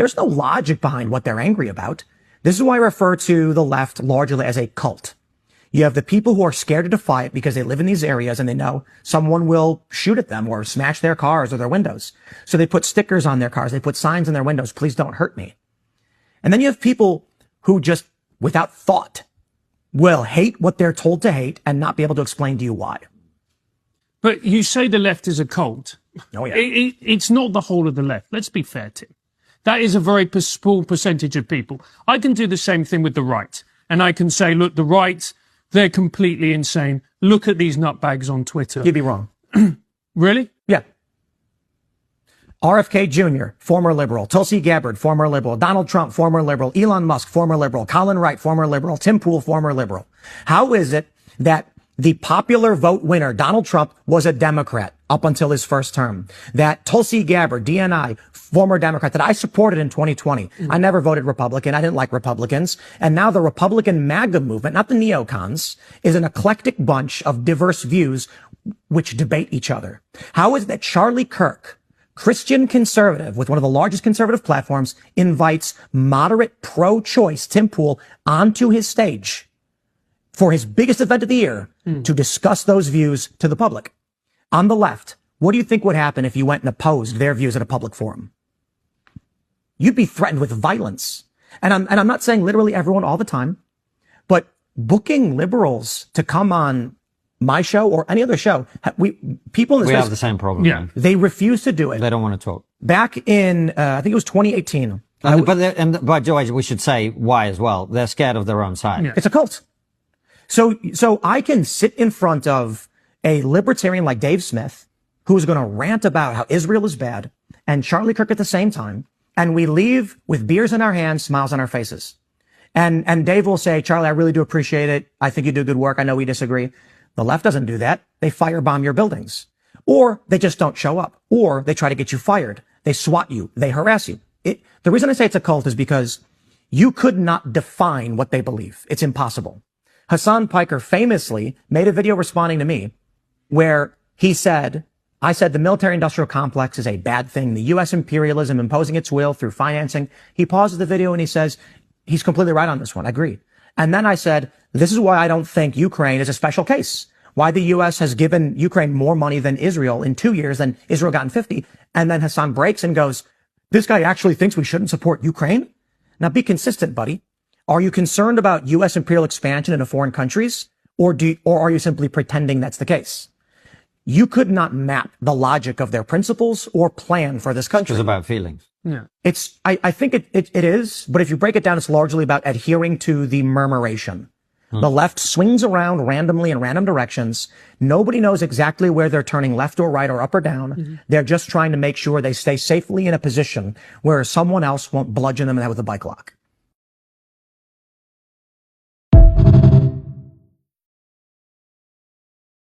There's no logic behind what they're angry about. This is why I refer to the left largely as a cult. You have the people who are scared to defy it because they live in these areas and they know someone will shoot at them or smash their cars or their windows. So they put stickers on their cars. They put signs on their windows. Please don't hurt me. And then you have people who just, without thought, will hate what they're told to hate and not be able to explain to you why. But you say the left is a cult. Oh, yeah. It's not the whole of the left. Let's be fair, Tim. That is a very small percentage of people. I can do the same thing with the right. And I can say, look, the right, they're completely insane. Look at these nutbags on Twitter. You'd be wrong. Really? Yeah. RFK Jr., former liberal. Tulsi Gabbard, former liberal. Donald Trump, former liberal. Elon Musk, former liberal. Colin Wright, former liberal. Tim Pool, former liberal. How is it that the popular vote winner, Donald Trump, was a Democrat up until his first term? That Tulsi Gabbard, DNI, former Democrat, that I supported in 2020. I never voted Republican. I didn't like Republicans. And now the Republican MAGA movement, not the neocons, is an eclectic bunch of diverse views which debate each other. How is it that Charlie Kirk, Christian conservative with one of the largest conservative platforms, invites moderate pro-choice Tim Pool onto his stage for his biggest event of the year to discuss those views to the public? On the left, what do you think would happen if you went and opposed their views at a public forum? You'd be threatened with violence. And I'm not saying literally everyone all the time, but booking liberals to come on my show or any other show, people in this we have the same problem. Yeah. They refuse to do it. They don't want to talk. Back in, I think it was 2018. But George, we should say why as well. They're scared of their own side. Yeah. It's a cult. So I can sit in front of a libertarian like Dave Smith, who's going to rant about how Israel is bad, and Charlie Kirk at the same time, and we leave with beers in our hands, smiles on our faces. And Dave will say, Charlie, I really do appreciate it. I think you do good work. I know we disagree. The left doesn't do that. They firebomb your buildings. Or they just don't show up. Or they try to get you fired. They swat you. They harass you. The reason I say it's a cult is because you could not define what they believe. It's impossible. Hassan Piker famously made a video responding to me where he said, I said the military-industrial complex is a bad thing. The U.S. imperialism imposing its will through financing. He pauses the video and he says, he's completely right on this one. I agree. And then I said, this is why I don't think Ukraine is a special case. Why the U.S. has given Ukraine more money than Israel in 2 years than Israel got in 50. And then Hassan breaks and goes, this guy actually thinks we shouldn't support Ukraine? Now be consistent, buddy. Are you concerned about U.S. imperial expansion into foreign countries? Or are you simply pretending that's the case? You could not map the logic of their principles or plan for this country. It's about feelings. Yeah. I think it is, but if you break it down, it's largely about adhering to the murmuration. The left swings around randomly in random directions. Nobody knows exactly where they're turning left or right or up or down. They're just trying to make sure they stay safely in a position where someone else won't bludgeon them in the head with a bike lock.